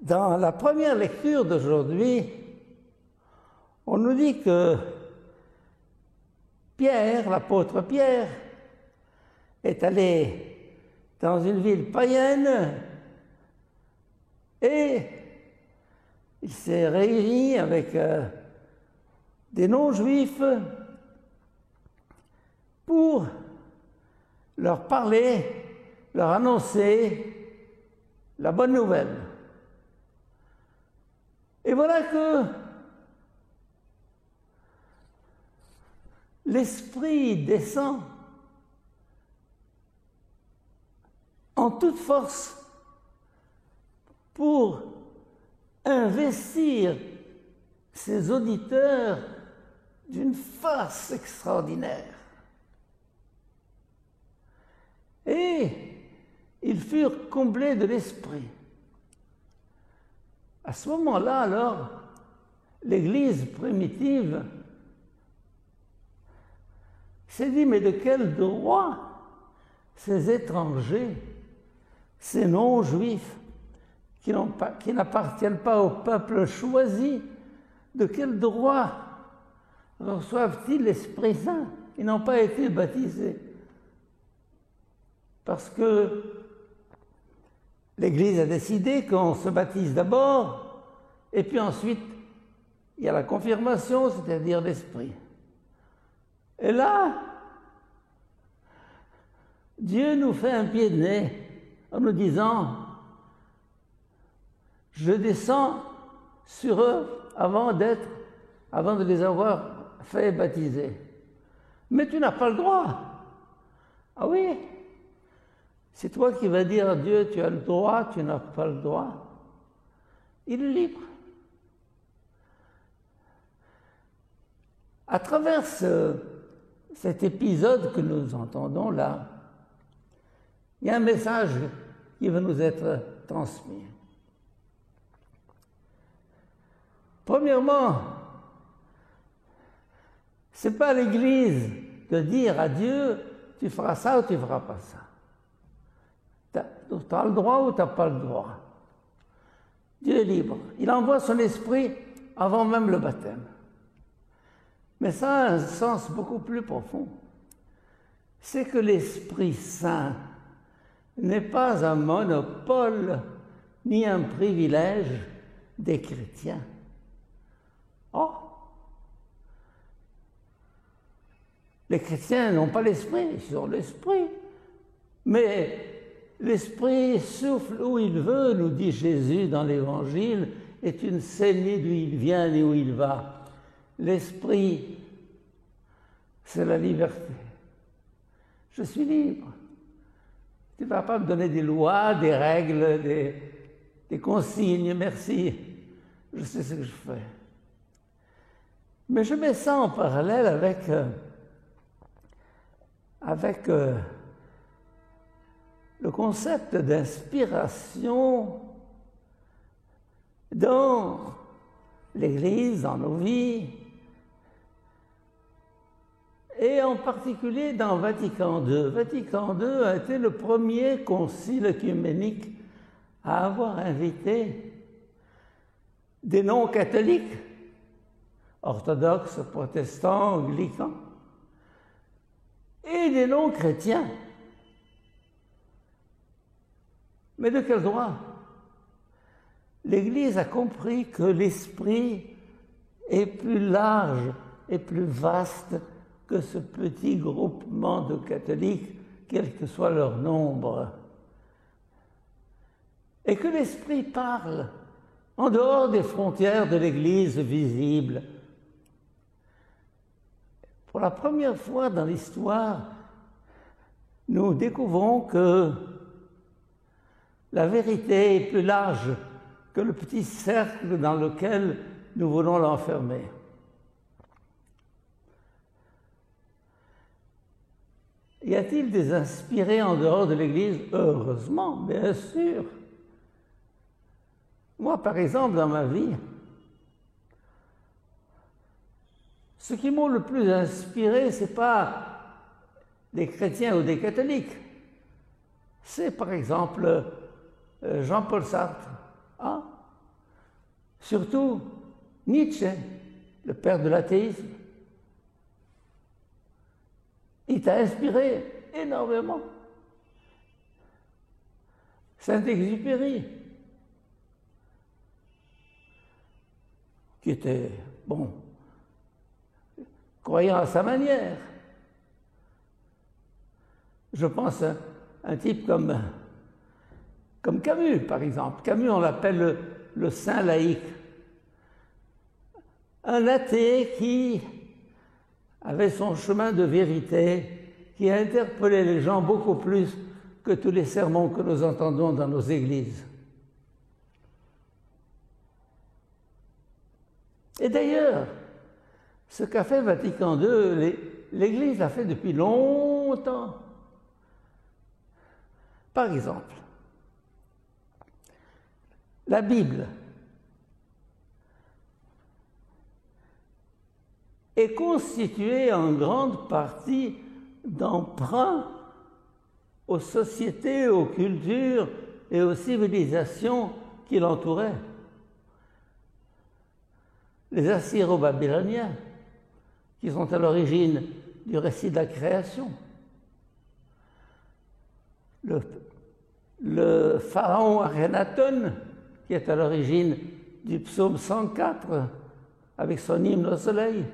Dans la première lecture d'aujourd'hui, on nous dit que Pierre, l'apôtre Pierre, est allé dans une ville païenne et il s'est réuni avec des non-juifs pour leur parler, leur annoncer la bonne nouvelle. Et voilà que l'Esprit descend en toute force pour investir ses auditeurs d'une force extraordinaire. Et ils furent comblés de l'Esprit. À ce moment-là, alors, l'Église primitive s'est dit, mais de quel droit ces étrangers, ces non-juifs, qui n'appartiennent pas au peuple choisi, de quel droit reçoivent-ils l'Esprit Saint? Ils n'ont pas été baptisés. Parce que l'Église a décidé qu'on se baptise d'abord, et puis ensuite, il y a la confirmation, c'est-à-dire l'Esprit. Et là, Dieu nous fait un pied de nez en nous disant, je descends sur eux avant de les avoir fait baptiser. Mais tu n'as pas le droit. Ah oui? C'est toi qui vas dire à Dieu, tu as le droit, tu n'as pas le droit. Il est libre. À travers cet épisode que nous entendons là, il y a un message qui va nous être transmis. Premièrement, ce n'est pas à l'Église de dire à Dieu, tu feras ça ou tu ne feras pas ça. Tu as le droit ou tu n'as pas le droit. Dieu est libre. Il envoie son esprit avant même le baptême. Mais ça a un sens beaucoup plus profond. C'est que l'Esprit Saint n'est pas un monopole ni un privilège des chrétiens. Oh! Les chrétiens n'ont pas l'Esprit, ils ont l'Esprit. Mais l'Esprit souffle où il veut, nous dit Jésus dans l'Évangile, et tu ne sais ni d'où il vient ni où il va. L'Esprit, c'est la liberté. Je suis libre. Tu ne vas pas me donner des lois, des règles, des consignes, merci. Je sais ce que je fais. Mais je mets ça en parallèle avec le concept d'inspiration dans l'Église, dans nos vies, et en particulier dans Vatican II. Vatican II a été le premier concile œcuménique à avoir invité des non-catholiques, orthodoxes, protestants, anglicans, et des non-chrétiens. Mais de quel droit? L'Église a compris que l'esprit est plus large et plus vaste que ce petit groupement de catholiques, quel que soit leur nombre. Et que l'esprit parle en dehors des frontières de l'Église visible. Pour la première fois dans l'histoire, nous découvrons que la vérité est plus large que le petit cercle dans lequel nous voulons l'enfermer. Y a-t-il des inspirés en dehors de l'Église? Heureusement, bien sûr. Moi, par exemple, dans ma vie, ce qui m'a le plus inspiré, ce n'est pas des chrétiens ou des catholiques. C'est, par exemple, Jean-Paul Sartre. Ah, Surtout Nietzsche, le père de l'athéisme. Il t'a inspiré énormément. Saint-Exupéry, qui était, bon, croyant à sa manière. Je pense à un type comme Camus, par exemple. Camus, on l'appelle le saint laïque. Un athée qui avait son chemin de vérité, qui interpellait les gens beaucoup plus que tous les sermons que nous entendons dans nos églises. Et d'ailleurs, ce qu'a fait Vatican II, l'Église l'a fait depuis longtemps. Par exemple, la Bible est constituée en grande partie d'emprunts aux sociétés, aux cultures et aux civilisations qui l'entouraient. Les Assyro-Babyloniens, qui sont à l'origine du récit de la création. Le pharaon Akhenaton, qui est à l'origine du psaume 104, avec son hymne au soleil.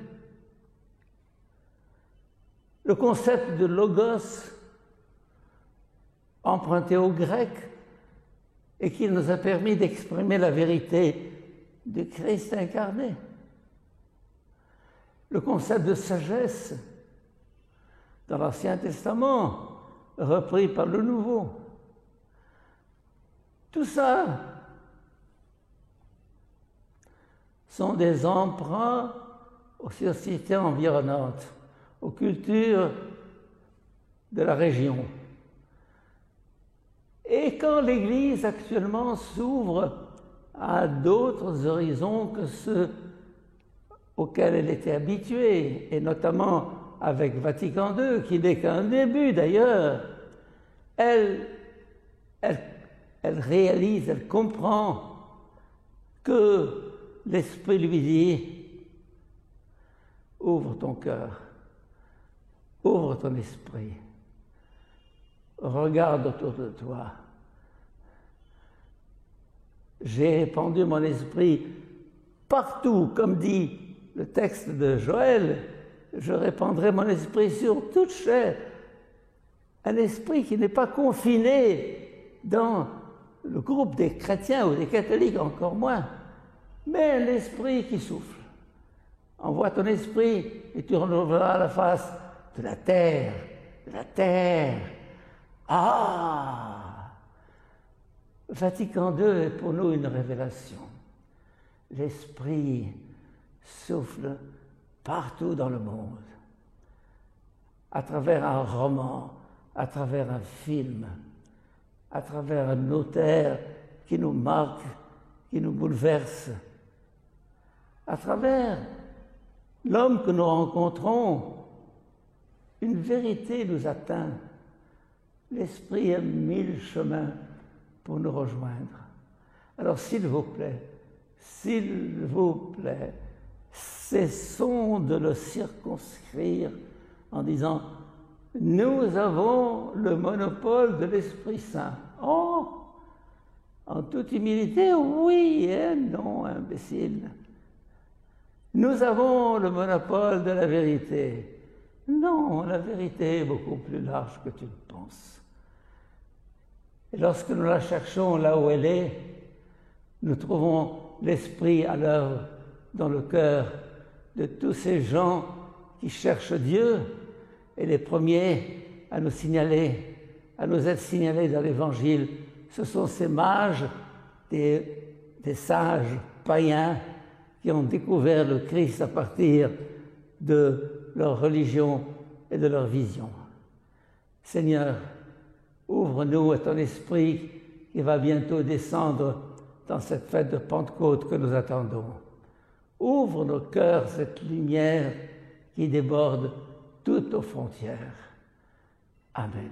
Le concept de logos, emprunté au grec, et qui nous a permis d'exprimer la vérité du Christ incarné. Le concept de sagesse, dans l'Ancien Testament, repris par le Nouveau. Tout ça sont des emprunts aux sociétés environnantes, aux cultures de la région. Et quand l'Église actuellement s'ouvre à d'autres horizons que ceux auxquels elle était habituée, et notamment avec Vatican II, qui n'est qu'un début d'ailleurs, elle réalise, elle comprend que l'Esprit lui dit « Ouvre ton cœur, ouvre ton esprit, regarde autour de toi. J'ai répandu mon esprit partout, comme dit le texte de Joël, je répandrai mon esprit sur toute chair. » Un esprit qui n'est pas confiné dans le groupe des chrétiens ou des catholiques, encore moins, mais un esprit qui souffle. Envoie ton esprit et tu renouvelleras la face de la terre, de la terre. Ah! Vatican II est pour nous une révélation. L'esprit souffle partout dans le monde, à travers un roman, à travers un film, à travers un auteur qui nous marque, qui nous bouleverse, à travers l'homme que nous rencontrons, une vérité nous atteint. L'Esprit a 1000 chemins pour nous rejoindre. Alors s'il vous plaît, cessons de le circonscrire en disant « Nous avons le monopole de l'Esprit Saint. » Oh, en toute humilité, oui et non, imbécile. Nous avons le monopole de la vérité. Non, la vérité est beaucoup plus large que tu le penses. Et lorsque nous la cherchons là où elle est, nous trouvons l'Esprit à l'œuvre dans le cœur de tous ces gens qui cherchent Dieu, et les premiers à nous signaler, à nous être signalés dans l'Évangile, ce sont ces mages, des sages païens qui ont découvert le Christ à partir de leur religion et de leur vision. Seigneur, ouvre-nous à ton esprit qui va bientôt descendre dans cette fête de Pentecôte que nous attendons. Ouvre nos cœurs cette lumière qui déborde toutes nos frontières. Amen.